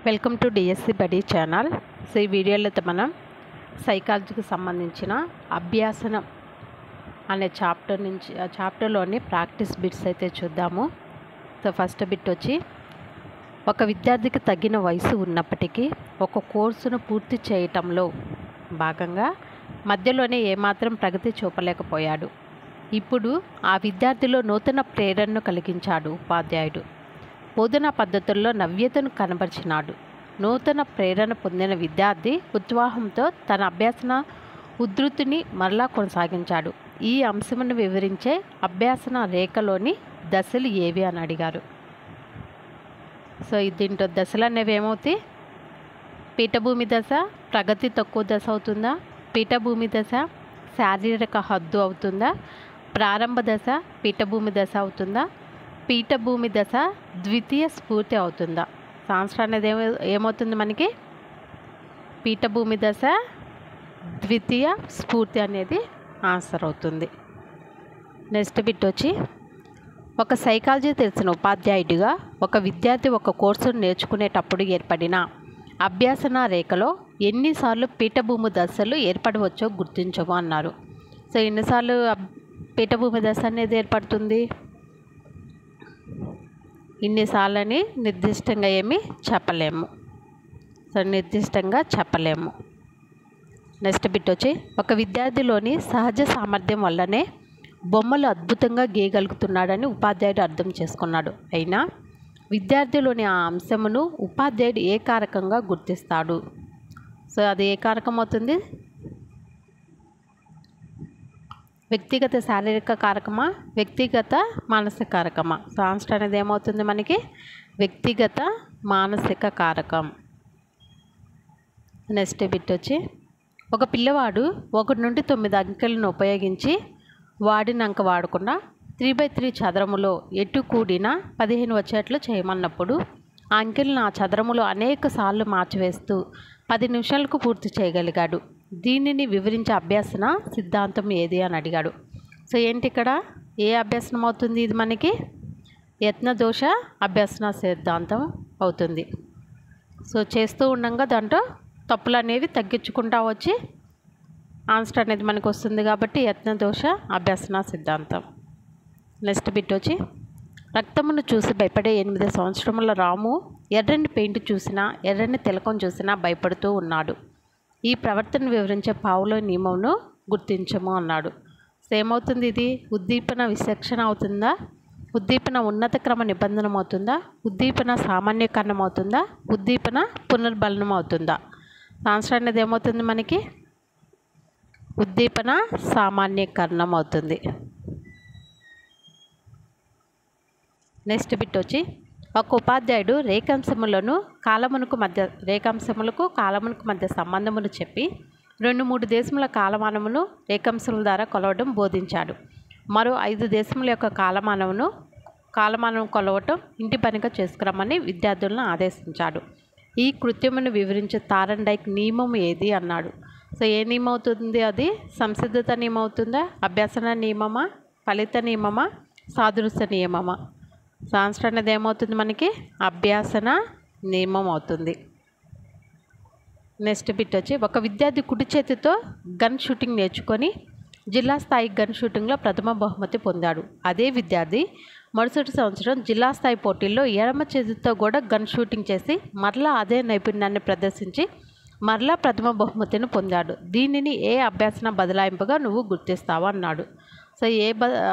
Welcome to DSC బడి channel. So ఈ వీడియోలో మనం సైకాలజీకి సంబంధించిన అభ్యాసనం అనే చాప్టర్ నుంచి ఆ చాప్టర్లోని ప్రాక్టీస్ బిట్స్ అయితే చూద్దాము. సో ఫస్ట్ బిట్ వచ్చి, ఒక విద్యార్థికి తగిన వయసు ఉన్నప్పటికీ ఒక కోర్సును పూర్తి చేయటంలో భాగంగా మధ్యలోనే ఏమాత్రం ప్రగతి చూపలేకపోయాడు. ఇప్పుడు ఆ విద్యార్థిలో నూతన ప్రేరణను కలిగించాడు ఉపాధ్యాయుడు. బోధనా పద్ధతుల్లో నవ్యతను కనబరిచినాడు. నూతన ప్రేరణ పొందిన విద్యార్థి ఉత్సాహంతో తన అభ్యాసన ఉధృతిని మరలా కొనసాగించాడు. ఈ అంశమును వివరించే అభ్యాసన రేఖలోని దశలు ఏవి అని అడిగారు. సో దీంట్లో దశలు అనేవి ఏమవుతాయి? పీఠభూమి దశ ప్రగతి తక్కువ దశ అవుతుందా? పీఠభూమి దశ శారీరక హద్దు అవుతుందా? ప్రారంభ దశ పీఠభూమి దశ అవుతుందా? పీఠభూమి దశ ద్వితీయ స్ఫూర్తి అవుతుందా? ఆన్సర్ అనేది ఏమవుతుంది మనకి? పీఠభూమి దశ ద్వితీయ స్ఫూర్తి అనేది ఆన్సర్ అవుతుంది. నెక్స్ట్ బిట్ వచ్చి, ఒక సైకాలజీ తెలిసిన ఉపాధ్యాయుడిగా ఒక విద్యార్థి ఒక కోర్సును నేర్చుకునేటప్పుడు ఏర్పడిన అభ్యాసన రేఖలో ఎన్నిసార్లు పీఠభూమి దశలు ఏర్పడవచ్చో గుర్తించము అన్నారు. సో ఎన్నిసార్లు పీఠభూమి దశ అనేది ఏర్పడుతుంది? ఇన్నిసార్లని నిర్దిష్టంగా ఏమీ చెప్పలేము. సో నిర్దిష్టంగా చెప్పలేము. నెక్స్ట్ బిట్ వచ్చి, ఒక విద్యార్థిలోని సహజ సామర్థ్యం వల్లనే బొమ్మలు అద్భుతంగా గీయగలుగుతున్నాడని ఉపాధ్యాయుడు అర్థం చేసుకున్నాడు. అయినా విద్యార్థిలోని ఆ అంశమును ఉపాధ్యాయుడు ఏ కారకంగా గుర్తిస్తాడు? సో అది ఏ కారకం అవుతుంది? వ్యక్తిగత శారీరక కారకమా, వ్యక్తిగత మానసిక కారకమా? సో ఆన్సర్ అనేది ఏమవుతుంది మనకి? వ్యక్తిగత మానసిక కారకం. నెక్స్ట్ బిట్ వచ్చి, ఒక పిల్లవాడు 1 నుండి 9 అంకెలను ఉపయోగించి వాడినంక వాడకుండా 3/3 చదరములో ఎటు కూడిన 15 వచ్చేట్లు చేయమన్నప్పుడు ఆ అంకెలను ఆ చదరములో అనేక సార్లు మార్చివేస్తూ 10 నిమిషాలకు పూర్తి చేయగలిగాడు. దీనిని వివరించే అభ్యాసన సిద్ధాంతం ఏది అని అడిగాడు. సో ఏంటి ఇక్కడ? ఏ అభ్యాసనం అవుతుంది ఇది మనకి? యత్నదోష అభ్యాసన సిద్ధాంతం అవుతుంది. సో చేస్తూ ఉండగా దాంట్లో తప్పులు అనేవి తగ్గించుకుంటా వచ్చి ఆన్సర్ అనేది మనకు వస్తుంది కాబట్టి యత్నదోష అభ్యాసన సిద్ధాంతం. నెక్స్ట్ బిట్ వచ్చి, రక్తమును చూసి భయపడే 8 సంవత్సరముల రాము ఎర్రని పెయింట్ చూసినా ఎర్రని తిలకం చూసినా భయపడుతూ ఉన్నాడు. ఈ ప్రవర్తన వివరించే పావులో నియమంను గుర్తించము అన్నాడు. సో ఏమవుతుంది ఇది? ఉద్దీపన విచక్షణ అవుతుందా? ఉద్దీపన ఉన్నత క్రమ నిబంధనం అవుతుందా? ఉద్దీపన సామాన్యకరణం అవుతుందా? ఉద్దీపన పునర్బలనం అవుతుందా? ఆన్సర్ అనేది ఏమవుతుంది మనకి? ఉద్దీపన సామాన్యకరణం అవుతుంది. నెక్స్ట్ బిట్ వచ్చి, ఒక ఉపాధ్యాయుడు రేఖాంశములకు కాలమునకు మధ్య సంబంధమును చెప్పి 2-3 దేశముల కాలమానమును రేఖాంశముల ద్వారా కొలవడం బోధించాడు. మరో 5 దేశముల యొక్క కాలమానం కొలవటం ఇంటి పనిగా చేసుకురమ్మని విద్యార్థులను ఆదేశించాడు. ఈ కృత్యమును వివరించే తారండైక్ నియమం ఏది అన్నాడు. సో ఏ నియమం అవుతుంది? అది సంసిద్ధత నియమం అవుతుందా? అభ్యాసన నియమమా? ఫలిత నియమమా? సాదృశ్య నియమమా? సో ఆన్సర్ అనేది ఏమవుతుంది మనకి? అభ్యాసన నియమం అవుతుంది. నెక్స్ట్ బిట్ వచ్చి, ఒక విద్యార్థి కుడి చేతితో గన్ షూటింగ్ నేర్చుకొని జిల్లా స్థాయి గన్ షూటింగ్లో ప్రథమ బహుమతి పొందాడు. అదే విద్యార్థి మరుసటి సంవత్సరం జిల్లా స్థాయి పోటీల్లో ఎడమ చేతితో కూడా గన్ షూటింగ్ చేసి మరలా అదే నైపుణ్యాన్ని ప్రదర్శించి మరలా ప్రథమ బహుమతిని పొందాడు. దీనిని ఏ అభ్యాసన బదలాయింపుగా నువ్వు గుర్తిస్తావు అన్నాడు. సో ఏ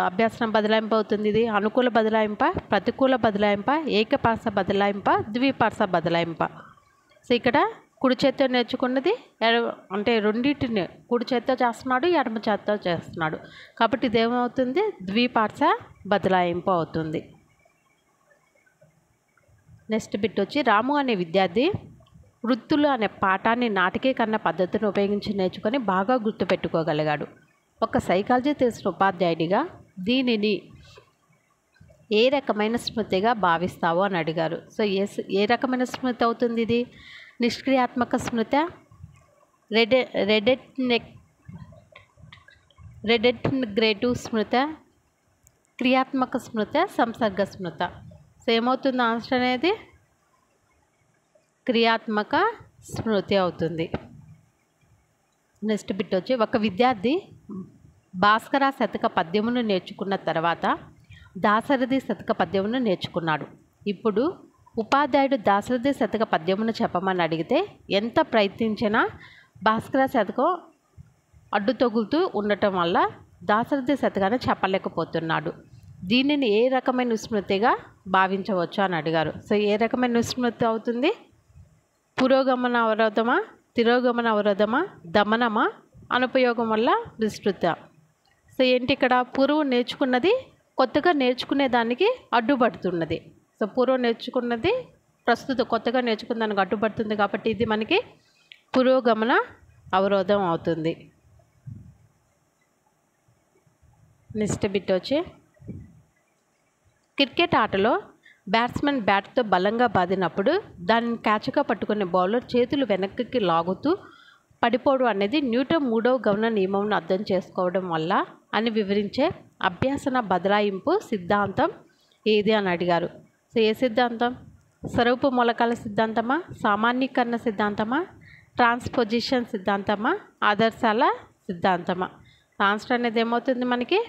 అభ్యాసన బదలాయింపు అవుతుంది ఇది? అనుకూల బదలాయింప, ప్రతికూల బదలాయింప, ఏకపార్శ్వ బదలాయింప, ద్విపార్శ్వ బదలాయింప? సో ఇక్కడ కుడి చేత్తో నేర్చుకున్నది అంటే రెండింటిని కుడి చేత్తో చేస్తున్నాడు, ఎడమ చేత్తో చేస్తున్నాడు కాబట్టి ఇదేమవుతుంది? ద్విపార్శ్వ బదలాయింపు అవుతుంది. నెక్స్ట్ బిట్ వచ్చి, రాము అనే విద్యార్థి వృత్తులు అనే పాఠాన్ని నాటకీకరణ పద్ధతిని ఉపయోగించి నేర్చుకొని బాగా గుర్తుపెట్టుకోగలిగాడు. ఒక సైకాలజీ తెలిసిన ఉపాధ్యాయుడిగా దీనిని ఏ రకమైన స్మృతిగా భావిస్తావు అని అడిగారు. సో ఏ రకమైన స్మృతి అవుతుంది ఇది? నిష్క్రియాత్మక స్మృతి, రెడెటిగ్రేటివ్ స్మృతి, క్రియాత్మక స్మృతి, సంసర్గ స్మృతి? సో ఏమవుతుంది ఆన్సర్ అనేది? క్రియాత్మక స్మృతి అవుతుంది. నెక్స్ట్ బిట్ వచ్చి, ఒక విద్యార్థి భాస్కర శతక పద్యమును నేర్చుకున్న తర్వాత దాశరథి శతక పద్యమును నేర్చుకున్నాడు. ఇప్పుడు ఉపాధ్యాయుడు దాశరథి శతక పద్యమును చెప్పమని అడిగితే ఎంత ప్రయత్నించినా భాస్కర శతకం అడ్డు తగులుతూ ఉండటం వల్ల దాశరథి శతకాన్ని చెప్పలేకపోతున్నాడు. దీనిని ఏ రకమైన విస్మృతిగా భావించవచ్చు అని అడిగారు. సో ఏ రకమైన విస్మృతి అవుతుంది? పురోగమన అవరోధమా, తిరోగమన అవరోధమా, దమనమా, అనుపయోగం వల్ల విస్తృత. సో ఏంటి ఇక్కడ? పూర్వం నేర్చుకున్నది కొత్తగా నేర్చుకునే దానికి అడ్డుపడుతున్నది. సో పూర్వం నేర్చుకున్నది ప్రస్తుతం కొత్తగా నేర్చుకున్న దానికి అడ్డుపడుతుంది కాబట్టి ఇది మనకి పురోగమన అవరోధం అవుతుంది. నెక్స్ట్ బిట్ వచ్చి, క్రికెట్ ఆటలో బ్యాట్స్మెన్ బ్యాట్తో బలంగా బాదినప్పుడు దానిని క్యాచ్గా పట్టుకునే బౌలర్ చేతులు వెనక్కి లాగుతూ పడిపోవడం అనేది న్యూటన్ 3వ గమన నియమంను అర్థం చేసుకోవడం వల్ల అని వివరించే అభ్యాసన బదలాయింపు సిద్ధాంతం ఏది అని అడిగారు. సో ఏ సిద్ధాంతం? స్వరూప మూలకాల సిద్ధాంతమా, సామాన్యీకరణ సిద్ధాంతమా, ట్రాన్స్పోజిషన్ సిద్ధాంతమా, ఆదర్శాల సిద్ధాంతమా? ఆన్సర్ అనేది ఏమవుతుంది మనకి?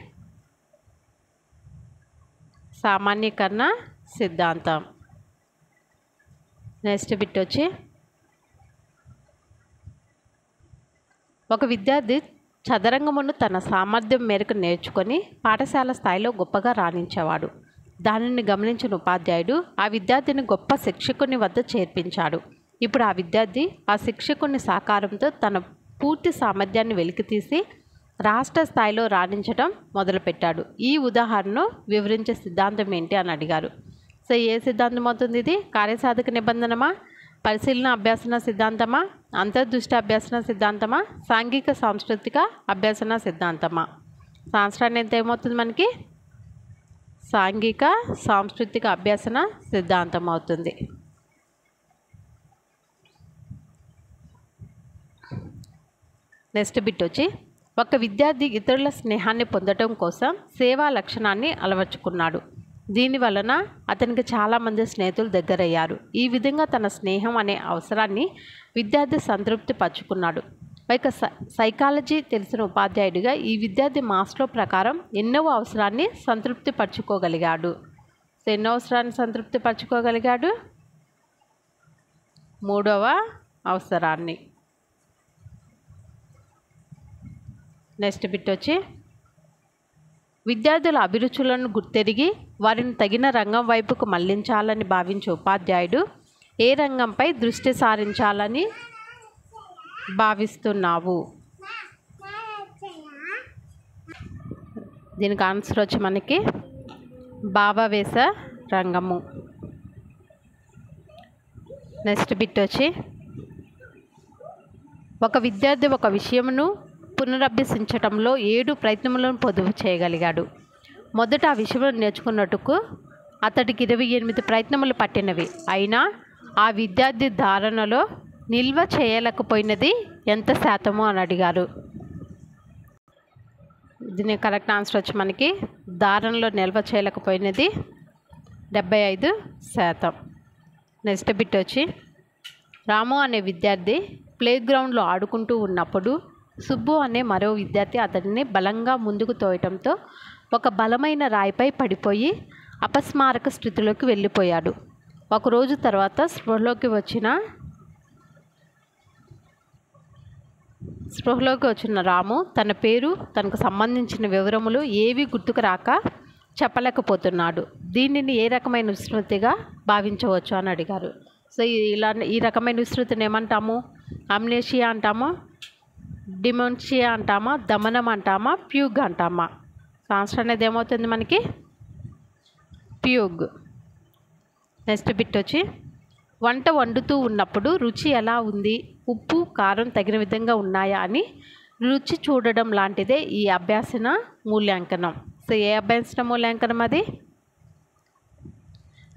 సామాన్యీకరణ సిద్ధాంతం. నెక్స్ట్ బిట్ వచ్చి, ఒక విద్యార్థి చదరంగమును తన సామర్థ్యం మేరకు నేర్చుకొని పాఠశాల స్థాయిలో గొప్పగా రాణించేవాడు. దానిని గమనించిన ఉపాధ్యాయుడు ఆ విద్యార్థిని గొప్ప శిక్షకుని వద్ద చేర్పించాడు. ఇప్పుడు ఆ విద్యార్థి ఆ శిక్షకుని సహకారంతో తన పూర్తి సామర్థ్యాన్ని వెలికితీసి రాష్ట్ర స్థాయిలో రాణించడం మొదలుపెట్టాడు. ఈ ఉదాహరణను వివరించే సిద్ధాంతం ఏంటి అని అడిగారు. సో ఏ సిద్ధాంతం అవుతుంది ఇది? కార్యసాధక నిబంధనమా, పరిశీలన అభ్యాసన సిద్ధాంతమా, అంతర్దృష్టి అభ్యాసన సిద్ధాంతమా, సాంఘిక సాంస్కృతిక అభ్యాసన సిద్ధాంతమా? ఆన్సర్ అనేది ఏమవుతుంది మనకి? సాంఘిక సాంస్కృతిక అభ్యాసన సిద్ధాంతం అవుతుంది. నెక్స్ట్ బిట్ వచ్చి, ఒక విద్యార్థి ఇతరుల స్నేహాన్ని పొందడం కోసం సేవా లక్షణాన్ని అలవర్చుకున్నాడు. దీని వలన అతనికి చాలామంది స్నేహితులు దగ్గరయ్యారు. ఈ విధంగా తన స్నేహం అనే అవసరాన్ని విద్యార్థి సంతృప్తి పరుచుకున్నాడు. పైగా సైకాలజీ తెలిసిన ఉపాధ్యాయుడిగా ఈ విద్యార్థి మాస్లో ప్రకారం ఎన్నో అవసరాన్ని సంతృప్తి పరచుకోగలిగాడు. సో ఎన్నో అవసరాన్ని సంతృప్తి పరచుకోగలిగాడు? 3వ అవసరాన్ని. నెక్స్ట్ బిట్ వచ్చి, విద్యార్థుల అభిరుచులను గుర్తెరిగి వారిని తగిన రంగం వైపుకు మళ్లించాలని భావించే ఉపాధ్యాయుడు ఏ రంగంపై దృష్టి సారించాలని భావిస్తున్నావు? దీనికి ఆన్సర్ వచ్చి మనకి భావావేశ రంగము. నెక్స్ట్ బిట్ వచ్చి, ఒక విద్యార్థి ఒక విషయమును పునరభ్యసించటంలో 7 ప్రయత్నములను పొదుపు చేయగలిగాడు. మొదట ఆ విషయం నేర్చుకున్నట్టుకు అతడికి 28 ప్రయత్నములు పట్టినవి. అయినా ఆ విద్యార్థి ధారణలో నిల్వ చేయలేకపోయినది ఎంత శాతము అని అడిగారు. దీని కరెక్ట్ ఆన్సర్ వచ్చి మనకి ధారణలో నిల్వ చేయలేకపోయినది 75%. నెక్స్ట్ బిట్ వచ్చి, రాము అనే విద్యార్థి ప్లేగ్రౌండ్లో ఆడుకుంటూ ఉన్నప్పుడు సుబ్బు అనే మరో విద్యార్థి అతడిని బలంగా ముందుకు తోయటంతో ఒక బలమైన రాయిపై పడిపోయి అపస్మారక స్థితిలోకి వెళ్ళిపోయాడు. ఒకరోజు తర్వాత స్పృహలోకి వచ్చిన రాము తన పేరు, తనకు సంబంధించిన వివరములు ఏవి గుర్తుకు రాక చెప్పలేకపోతున్నాడు. దీనిని ఏ రకమైన విస్మృతిగా భావించవచ్చు అని అడిగారు. సో ఈ రకమైన విస్మృతిని ఏమంటాము? అమ్నేషియా అంటామా, డిమెన్షియా అంటామా, దమనం అంటామా, ప్యూగ్ అంటామా? ఆన్సర్ అనేది ఏమవుతుంది మనకి? ప్యూగ్. నెక్స్ట్ బిట్ వచ్చి, వంట వండుతూ ఉన్నప్పుడు రుచి ఎలా ఉంది, ఉప్పు కారం తగిన విధంగా ఉన్నాయా అని రుచి చూడడం లాంటిదే ఈ అభ్యాసన మూల్యాంకనం. సో ఏ అభ్యాసన మూల్యాంకనం అది?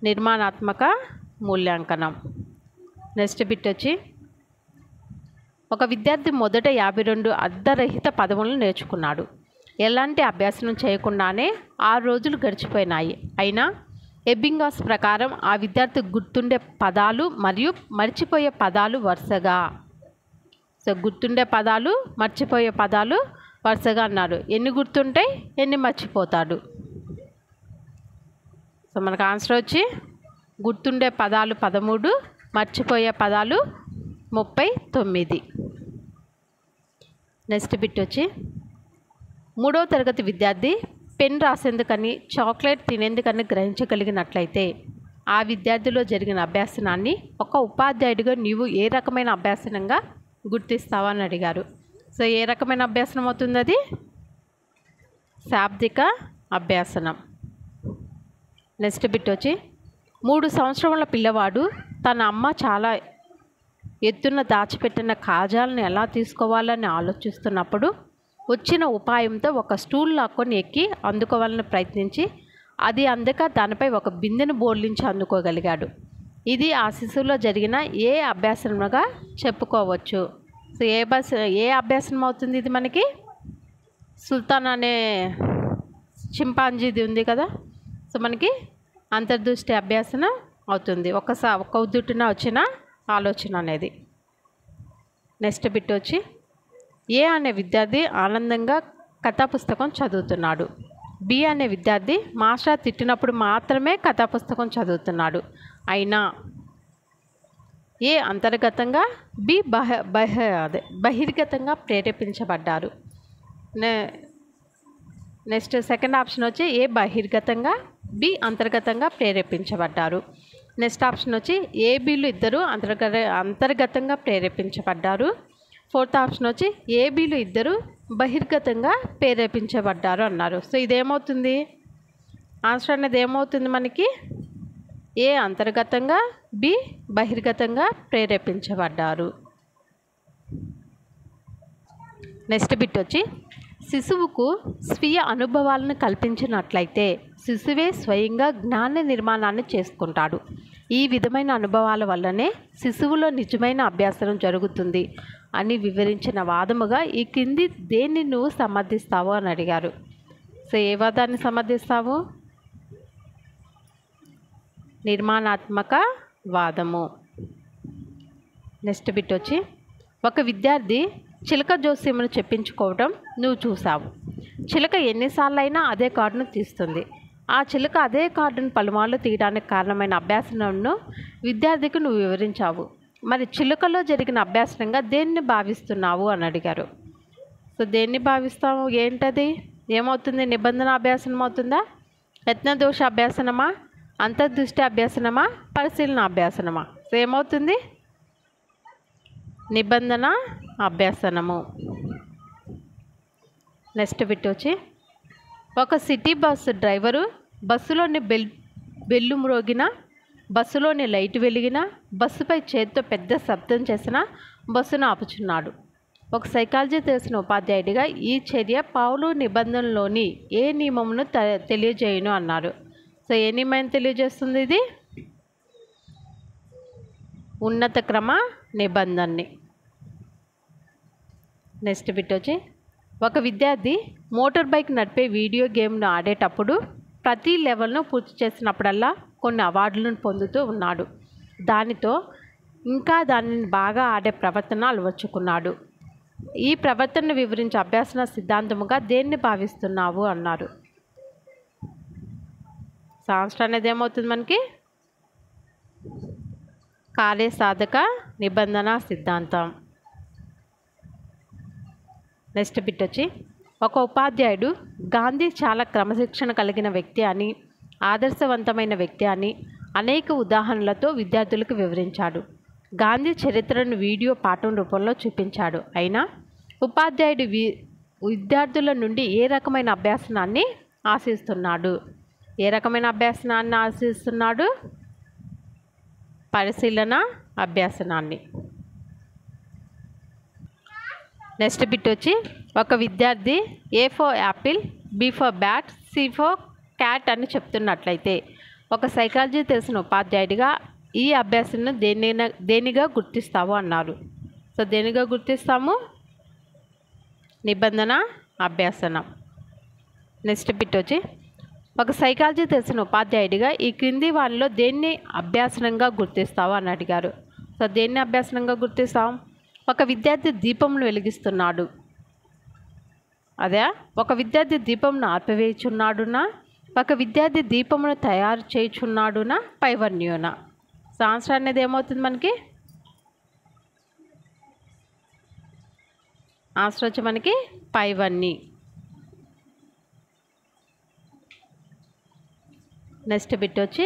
నిర్మాణాత్మక మూల్యాంకనం. నెక్స్ట్ బిట్ వచ్చి, ఒక విద్యార్థి మొదట 52 అర్ధరహిత పదములను నేర్చుకున్నాడు. ఎలాంటి అభ్యాసం చేయకుండానే 6 రోజులు గడిచిపోయినాయి. అయినా ఎబ్బింగాస్ ప్రకారం ఆ విద్యార్థి గుర్తుండే పదాలు మరియు మర్చిపోయే పదాలు వరుసగా. సో గుర్తుండే పదాలు మర్చిపోయే పదాలు వరుసగా అన్నారు. ఎన్ని గుర్తుంటాయి, ఎన్ని మర్చిపోతాడు? సో మనకు ఆన్సర్ వచ్చి గుర్తుండే పదాలు 13, మర్చిపోయే పదాలు 39. నెక్స్ట్ బిట్ వచ్చి 3వ తరగతి విద్యార్థి పెన్ రాసేందుకని చాక్లెట్ తినేందుకని గ్రహించగలిగినట్లయితే ఆ విద్యార్థిలో జరిగిన అభ్యాసనాన్ని ఒక ఉపాధ్యాయుడిగా నీవు ఏ రకమైన అభ్యాసనంగా గుర్తిస్తావా అని అడిగారు. సో ఏ రకమైన అభ్యాసనం అవుతుంది? అది శాబ్దిక అభ్యాసనం. నెక్స్ట్ బిట్ వచ్చి 3 సంవత్సరముల పిల్లవాడు తన అమ్మ చాలా ఎత్తున దాచిపెట్టిన కాజాలను ఎలా తీసుకోవాలని ఆలోచిస్తున్నప్పుడు వచ్చిన ఉపాయంతో ఒక స్టూల్ లాక్కొని ఎక్కి అందుకోవాలని ప్రయత్నించి అది అందక దానిపై ఒక బిందెను బోర్లించి అందుకోగలిగాడు. ఇది ఆ శిశువులో జరిగిన ఏ అభ్యాసనముగా చెప్పుకోవచ్చు? సో ఏ అభ్యాసనం అవుతుంది? ఇది మనకి సుల్తాన్ అనే చింపాంజీది ఉంది కదా, సో మనకి అంతర్దృష్టి అభ్యాసనం అవుతుంది. ఒక్క ఉద్దుటిన వచ్చిన ఆలోచన అనేది. నెక్స్ట్ బిట్ వచ్చి ఏ అనే విద్యార్థి ఆనందంగా కథాపుస్తకం చదువుతున్నాడు. బి అనే విద్యార్థి మాస్టర్ తిట్టినప్పుడు మాత్రమే కథాపుస్తకం చదువుతున్నాడు. అయినా ఏ అంతర్గతంగా, బి బహిర్గతంగా ప్రేరేపించబడ్డారు. నెక్స్ట్ సెకండ్ ఆప్షన్ వచ్చి ఏ బహిర్గతంగా, బి అంతర్గతంగా ప్రేరేపించబడ్డారు. నెక్స్ట్ ఆప్షన్ వచ్చి ఏ బిలు ఇద్దరు అంతర్గతంగా ప్రేరేపించబడ్డారు. ఫోర్త్ ఆప్షన్ వచ్చి ఏ బిలు ఇద్దరు బహిర్గతంగా ప్రేరేపించబడ్డారు అన్నారు. సో ఇదేమవుతుంది? ఆన్సర్ అనేది ఏమవుతుంది మనకి? ఏ అంతర్గతంగా, బి బహిర్గతంగా ప్రేరేపించబడ్డారు. నెక్స్ట్ బిట్ వచ్చి శిశువుకు స్వీయ అనుభవాలను కల్పించినట్లయితే శిశువే స్వయంగా జ్ఞాన నిర్మాణాన్ని చేసుకుంటాడు. ఈ విధమైన అనుభవాల వల్లనే శిశువులో నిజమైన అభ్యాసనం జరుగుతుంది అని వివరించిన వాదముగా ఈ కింది దేన్ని నువ్వు సమర్థిస్తావు అని అడిగారు. సో ఏ వాదాన్ని సమర్థిస్తావు? నిర్మాణాత్మక వాదము. నెక్స్ట్ బిట్ వచ్చి ఒక విద్యార్థి చిలక జోస్యమును చెప్పించుకోవడం నువ్వు చూసావు. చిలక ఎన్నిసార్లైనా అదే కార్డును తీస్తుంది. ఆ చిలక అదే కార్డును పలుమార్లు తీయడానికి కారణమైన అభ్యాసనంను విద్యార్థికి నువ్వు వివరించావు. మరి చిలుకలో జరిగిన అభ్యాసనంగా దేన్ని భావిస్తున్నావు అని అడిగారు. సో దేన్ని భావిస్తావు? ఏంటది? ఏమవుతుంది? నిబంధన అభ్యాసనం అవుతుందా, యత్నదోష అభ్యాసనమా, అంతర్దృష్టి అభ్యాసనమా, పరిశీలన అభ్యాసనమా? సో ఏమవుతుంది? నిబంధన అభ్యాసనము. నెక్స్ట్ బిట్ వచ్చి ఒక సిటీ బస్సు డ్రైవరు బస్సులోని బెల్లు మ్రోగిన, బస్సులోని లైట్ వెలిగిన, బస్సుపై చేతితో పెద్ద శబ్దం చేసిన బస్సును ఆపుచున్నాడు. ఒక సైకాలజీ తెలిసిన ఉపాధ్యాయుడిగా ఈ చర్య పౌలు నిబంధనలోని ఏ నియమమును తెలియజేయును అన్నారు. సో ఏ నియమాన్ని తెలియజేస్తుంది? ఇది ఉన్నత క్రమ నిబంధనని. నెక్స్ట్ బిట్ వచ్చి ఒక విద్యార్థి మోటార్ బైక్ నడిపే వీడియో గేమ్ను ఆడేటప్పుడు ప్రతి లెవెల్ను పూర్తి చేసినప్పుడల్లా కొన్ని అవార్డులను పొందుతూ ఉన్నాడు. దానితో ఇంకా దానిని బాగా ఆడే ప్రవర్తన అలవర్చుకున్నాడు. ఈ ప్రవర్తనను వివరించే అభ్యాసన సిద్ధాంతముగా దేన్ని భావిస్తున్నావు అన్నారు. ఆన్సర్ అనేది ఏమవుతుంది మనకి? కార్యసాధక నిబంధన సిద్ధాంతం. నెక్స్ట్ బిట్ వచ్చి ఒక ఉపాధ్యాయుడు గాంధీ చాలా క్రమశిక్షణ కలిగిన వ్యక్తి అని, ఆదర్శవంతమైన వ్యక్తి అని అనేక ఉదాహరణలతో విద్యార్థులకు వివరించాడు. గాంధీ చరిత్రను వీడియో పాఠం రూపంలో చూపించాడు. అయినా ఉపాధ్యాయుడు విద్యార్థుల నుండి ఏ రకమైన అభ్యాసనాన్ని ఆశిస్తున్నాడు? ఏ రకమైన అభ్యాసనాన్ని ఆశిస్తున్నాడు? పరిశీలన అభ్యాసనాన్ని. నెక్స్ట్ బిట్ వచ్చి ఒక విద్యార్థి A for apple, B for bat, C for cat అని చెప్తున్నట్లయితే ఒక సైకాలజీ తెలిసిన ఉపాధ్యాయుడిగా ఈ అభ్యాసాన్ని దేనిగా గుర్తిస్తావు అన్నారు. సో దేనిగా గుర్తిస్తాము? నిబంధన అభ్యాసనం. నెక్స్ట్ బిట్ వచ్చి ఒక సైకాలజీ తెలిసిన ఉపాధ్యాయుడిగా ఈ క్రింది వానిలో దేన్ని అభ్యాసనంగా గుర్తిస్తావు అని అడిగారు. సో దేన్ని అభ్యాసనంగా గుర్తిస్తాం? ఒక విద్యార్థి దీపంను వెలిగిస్తున్నాడు. అదే ఒక విద్యార్థి దీపంను ఆర్పివేయుచున్నాడునా, ఒక విద్యార్థి దీపమును తయారు చేయుచున్నాడునా, పైవన్యునా. సో ఆన్సర్ అనేది ఏమవుతుంది మనకి? ఆన్సర్ వచ్చి మనకి పైవన్నీ. నెక్స్ట్ బిట్ వచ్చి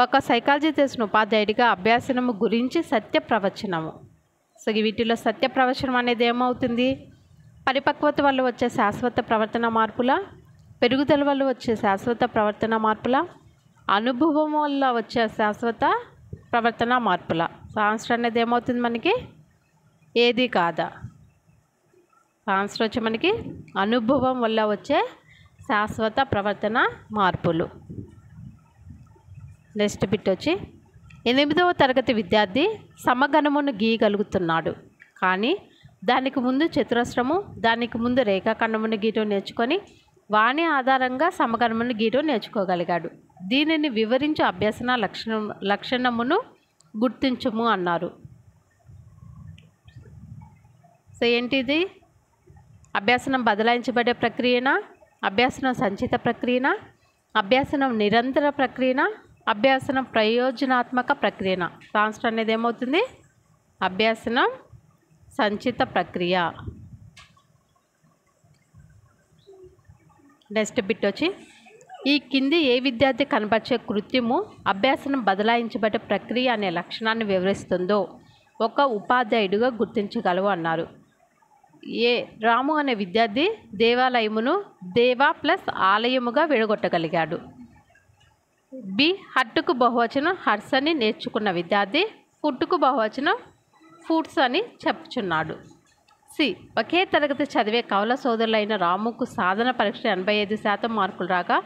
ఒక సైకాలజీ తెలిసిన ఉపాధ్యాయుడిగా అభ్యాసనము గురించి సత్య ప్రవచనము. సో వీటిలో సత్య ప్రవచనం అనేది ఏమవుతుంది? పరిపక్వత వల్ల వచ్చే శాశ్వత ప్రవర్తన మార్పుల, పెరుగుదల వల్ల వచ్చే శాశ్వత ప్రవర్తన మార్పుల, అనుభవం వల్ల వచ్చే శాశ్వత ప్రవర్తన మార్పుల. సో ఆన్సర్ అనేది ఏమవుతుంది మనకి? ఏది కాదా. ఆన్సర్ వచ్చి మనకి అనుభవం వల్ల వచ్చే శాశ్వత ప్రవర్తన మార్పులు. నెక్స్ట్ బిట్ వచ్చి 8వ తరగతి విద్యార్థి సమగణమును గీయగలుగుతున్నాడు, కానీ దానికి ముందు చతురస్రము, దానికి ముందు రేఖాఖండమును గీయటం నేర్చుకొని వాని ఆధారంగా సమగణమును గీయటం నేర్చుకోగలిగాడు. దీనిని వివరించు అభ్యసన లక్షణమును గుర్తించుము అన్నారు. సో ఏంటిది? అభ్యాసనం బదలాయించబడే ప్రక్రియనా, అభ్యాసనం సంచిత ప్రక్రియనా, అభ్యాసనం నిరంతర ప్రక్రియనా, అభ్యాసనం ప్రయోజనాత్మక ప్రక్రియనా. ఆన్సర్ అనేది ఏమవుతుంది? అభ్యాసనం సంచిత ప్రక్రియ. నెక్స్ట్ బిట్ వచ్చి ఈ కింది ఏ విద్యార్థి కనపరిచే కృత్యము అభ్యాసనం బదలాయించబడే ప్రక్రియ అనే లక్షణాన్ని వివరిస్తుందో ఒక ఉపాధ్యాయుడిగా గుర్తించగలవు అన్నారు. ఏ రాము అనే విద్యార్థి దేవాలయమును దేవా ప్లస్ ఆలయముగా విడగొట్టగలిగాడు. బి హట్టుకు బహువచనం హర్స్ అని నేర్చుకున్న విద్యార్థి ఫుడ్కు బహువచనం ఫుడ్స్ అని చెప్పుచున్నాడు. సి ఒకే తరగతి చదివే కవల సోదరులైన రాముకు సాధన పరీక్ష 85% మార్కులు రాగా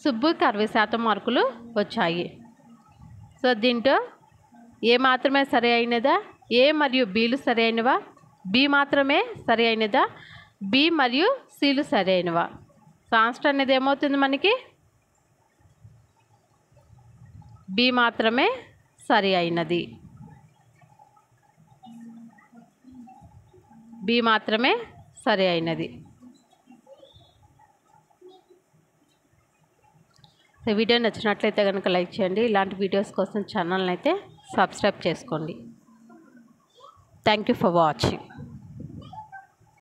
సుబ్బుకి 60% మార్కులు వచ్చాయి. సో దీంట్లో ఏ మాత్రమే సరి అయినదా, ఏ మరియు బీలు సరి అయినవా, బి మాత్రమే సరి అయినదా, బి మరియు సిలు సరి అయినవా. సో ఆన్సర్ అనేది ఏమవుతుంది మనకి? బి మాత్రమే సరి అయినది. బి మాత్రమే సరి అయినది. సో వీడియో నచ్చినట్లయితే కనుక లైక్ చేయండి. ఇలాంటి వీడియోస్ కోసం ఛానల్ని అయితే సబ్స్క్రైబ్ చేసుకోండి. Thank you for watching.